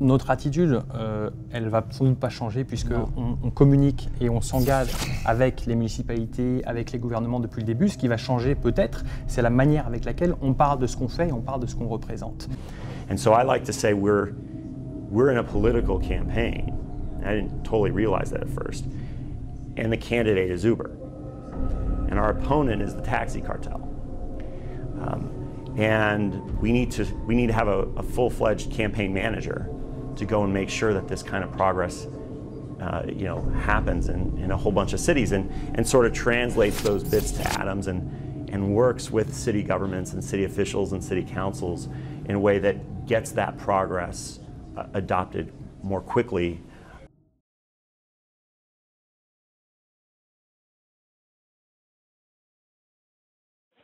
Notre attitude, elle va sans doute pas changer puisque on communique et on s'engage avec les municipalités, avec les gouvernements depuis le début. Ce qui va changer peut-être, c'est la manière avec laquelle on parle de ce qu'on fait et on parle de ce qu'on représente. And so I like to say we're in a political campaign. I didn't totally realize that at first. And the candidate is Uber. And our opponent is the taxi cartel. And we need to have a full-fledged campaign manager to go and make sure that this kind of progress happens in a whole bunch of cities and sort of translates those bits to atoms and works with city governments and city officials and city councils in a way that gets that progress adopted more quickly.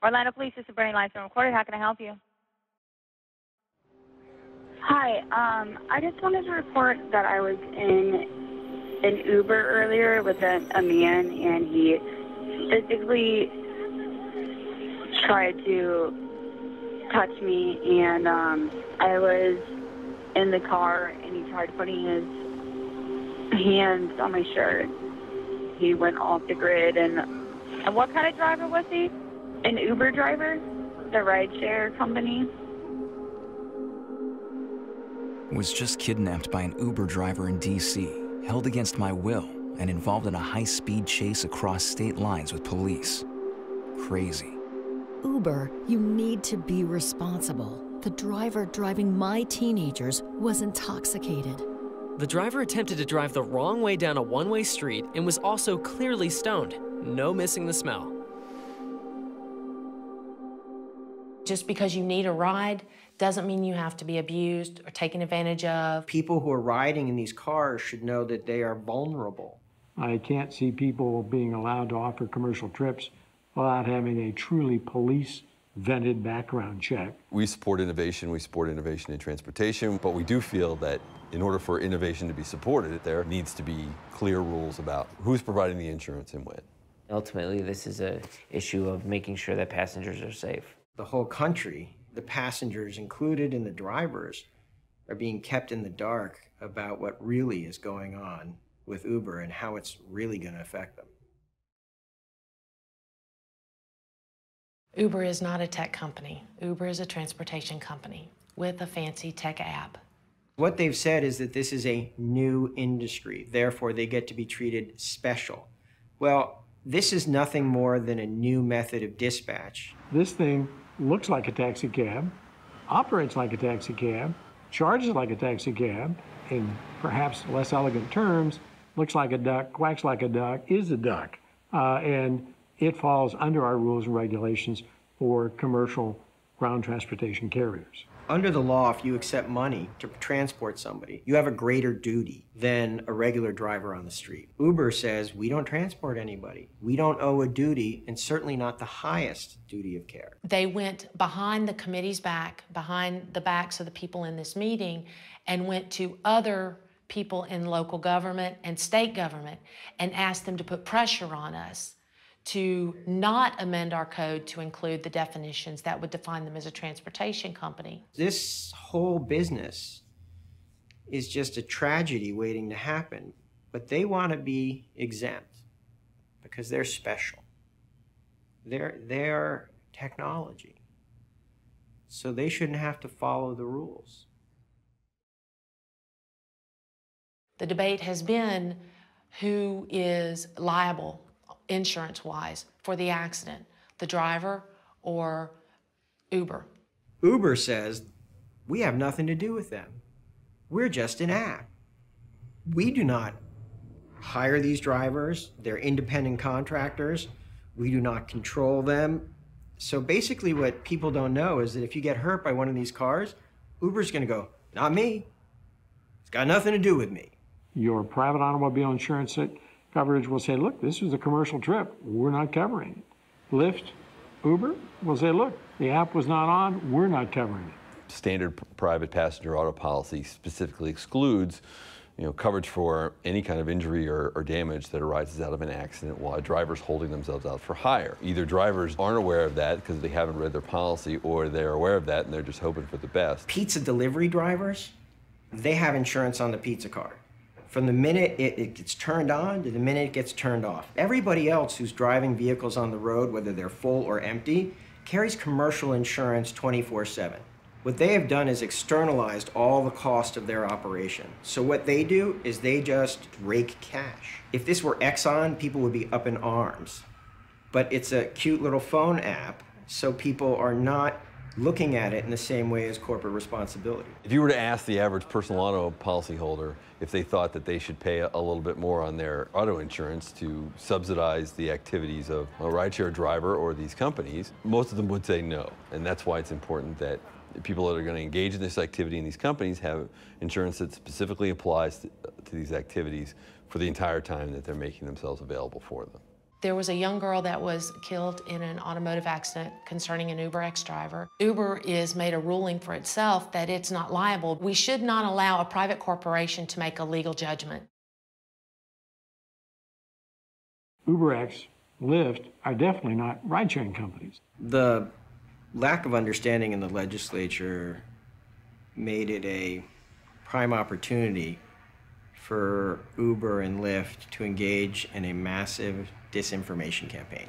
Orlando Police, this is Bernie Lights Recorded. How can I help you? Hi, I just wanted to report that I was in an Uber earlier with a man, and he physically tried to touch me, and I was in the car, and he tried putting his hands on my shirt. He went off the grid, And what kind of driver was he? An Uber driver, the rideshare company. Was just kidnapped by an Uber driver in D.C., held against my will, and involved in a high-speed chase across state lines with police. Crazy. Uber, you need to be responsible. The driver driving my teenagers was intoxicated. The driver attempted to drive the wrong way down a one-way street and was also clearly stoned. No missing the smell. Just because you need a ride doesn't mean you have to be abused or taken advantage of. People who are riding in these cars should know that they are vulnerable. I can't see people being allowed to offer commercial trips without having a truly police-vetted background check. We support innovation in transportation, but we do feel that in order for innovation to be supported, there needs to be clear rules about who's providing the insurance and when. Ultimately, this is an issue of making sure that passengers are safe. The whole country, the passengers included and the drivers, are being kept in the dark about what really is going on with Uber and how it's really going to affect them. Uber is not a tech company. Uber is a transportation company with a fancy tech app. What they've said is that this is a new industry, therefore they get to be treated special. Well, this is nothing more than a new method of dispatch. This thing looks like a taxi cab, operates like a taxi cab, charges like a taxi cab, in perhaps less elegant terms, looks like a duck, quacks like a duck, is a duck. And it falls under our rules and regulations for commercial ground transportation carriers. Under the law, if you accept money to transport somebody, you have a greater duty than a regular driver on the street. Uber says we don't transport anybody. We don't owe a duty, and certainly not the highest duty of care. They went behind the committee's back, behind the backs of the people in this meeting, and went to other people in local government and state government and asked them to put pressure on us to not amend our code to include the definitions that would define them as a transportation company. This whole business is just a tragedy waiting to happen, but they want to be exempt because they're special. They're technology, so they shouldn't have to follow the rules. The debate has been who is liable insurance-wise for the accident, the driver or Uber. Uber says, we have nothing to do with them. We're just an app. We do not hire these drivers. They're independent contractors. We do not control them. So basically what people don't know is that if you get hurt by one of these cars, Uber's gonna go, not me. It's got nothing to do with me. Your private automobile insurance coverage will say, look, this was a commercial trip. We're not covering it. Lyft, Uber will say, look, the app was not on. We're not covering it. Standard private passenger auto policy specifically excludes coverage for any kind of injury or damage that arises out of an accident while a driver's holding themselves out for hire. Either drivers aren't aware of that because they haven't read their policy, or they're aware of that and they're just hoping for the best. Pizza delivery drivers, They have insurance on the pizza card. From the minute it gets turned on to the minute it gets turned off. Everybody else who's driving vehicles on the road, whether they're full or empty, carries commercial insurance 24/7. What they have done is externalized all the cost of their operation. So what they do is they just rake cash. If this were Exxon, people would be up in arms. But it's a cute little phone app, so people are not looking at it in the same way as corporate responsibility. If you were to ask the average personal auto policyholder if they thought that they should pay a little bit more on their auto insurance to subsidize the activities of a rideshare driver or these companies, most of them would say no. And that's why it's important that people that are going to engage in this activity in these companies have insurance that specifically applies to these activities for the entire time that they're making themselves available for them. There was a young girl that was killed in an automotive accident concerning an UberX driver. Uber is made a ruling for itself that it's not liable. We should not allow a private corporation to make a legal judgment. UberX, Lyft are definitely not ride-sharing companies. The lack of understanding in the legislature made it a prime opportunity for Uber and Lyft to engage in a massive disinformation campaign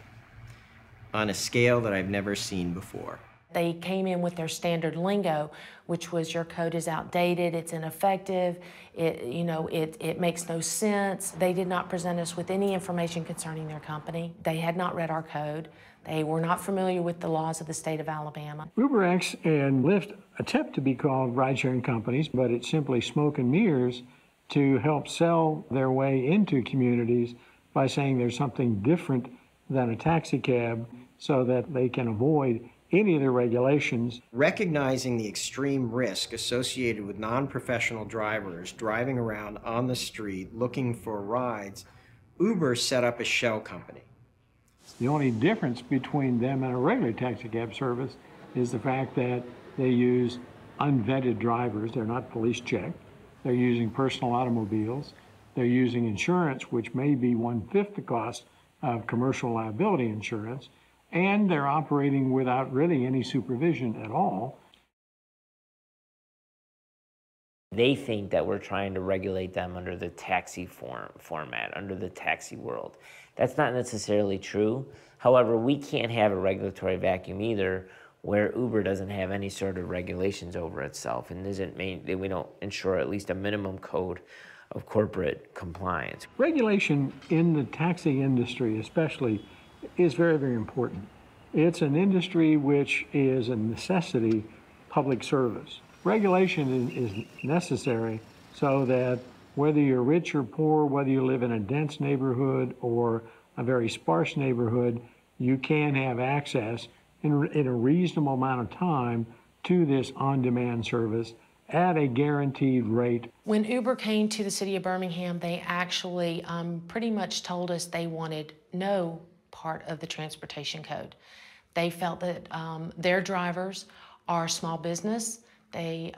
on a scale that I've never seen before. They came in with their standard lingo, which was your code is outdated, it's ineffective, it makes no sense. They did not present us with any information concerning their company. They had not read our code. They were not familiar with the laws of the state of Alabama. UberX and Lyft attempt to be called ride-sharing companies, but it's simply smoke and mirrors to help sell their way into communities by saying there's something different than a taxi cab so that they can avoid any of the regulations. Recognizing the extreme risk associated with non-professional drivers driving around on the street looking for rides, Uber set up a shell company. The only difference between them and a regular taxi cab service is the fact that they use unvetted drivers. They're not police checked. They're using personal automobiles. They're using insurance, which may be 1/5 the cost of commercial liability insurance. And they're operating without really any supervision at all. They think that we're trying to regulate them under the taxi format, under the taxi world. That's not necessarily true. However, we can't have a regulatory vacuum either where Uber doesn't have any sort of regulations over itself and we don't ensure at least a minimum code of corporate compliance. Regulation in the taxi industry especially is very, very important. It's an industry which is a necessity public service. Regulation is necessary so that whether you're rich or poor, whether you live in a dense neighborhood or a very sparse neighborhood, you can have access in a reasonable amount of time to this on-demand service at a guaranteed rate. When Uber came to the city of Birmingham, they actually pretty much told us they wanted no part of the transportation code. They felt that their drivers are small business. They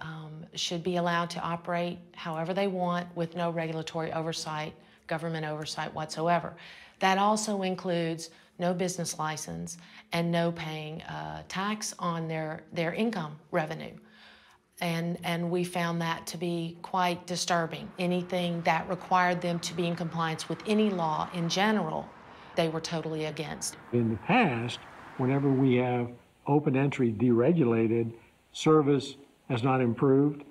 should be allowed to operate however they want with no regulatory oversight, government oversight whatsoever. That also includes no business license and no paying tax on their income revenue. And we found that to be quite disturbing. Anything that required them to be in compliance with any law in general, they were totally against. In the past, whenever we have open entry deregulated, service has not improved,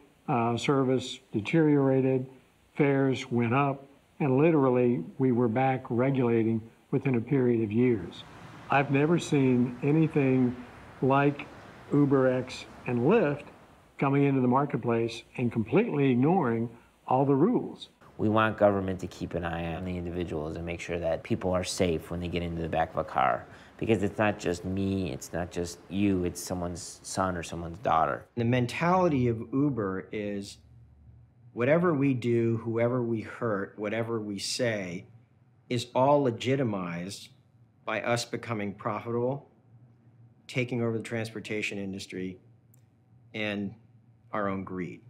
service deteriorated, fares went up, and literally we were back regulating within a period of years. I've never seen anything like UberX and Lyft coming into the marketplace and completely ignoring all the rules. We want government to keep an eye on the individuals and make sure that people are safe when they get into the back of a car. Because it's not just me, it's not just you, it's someone's son or someone's daughter. The mentality of Uber is whatever we do, whoever we hurt, whatever we say, is all legitimized by us becoming profitable, taking over the transportation industry, and our own greed.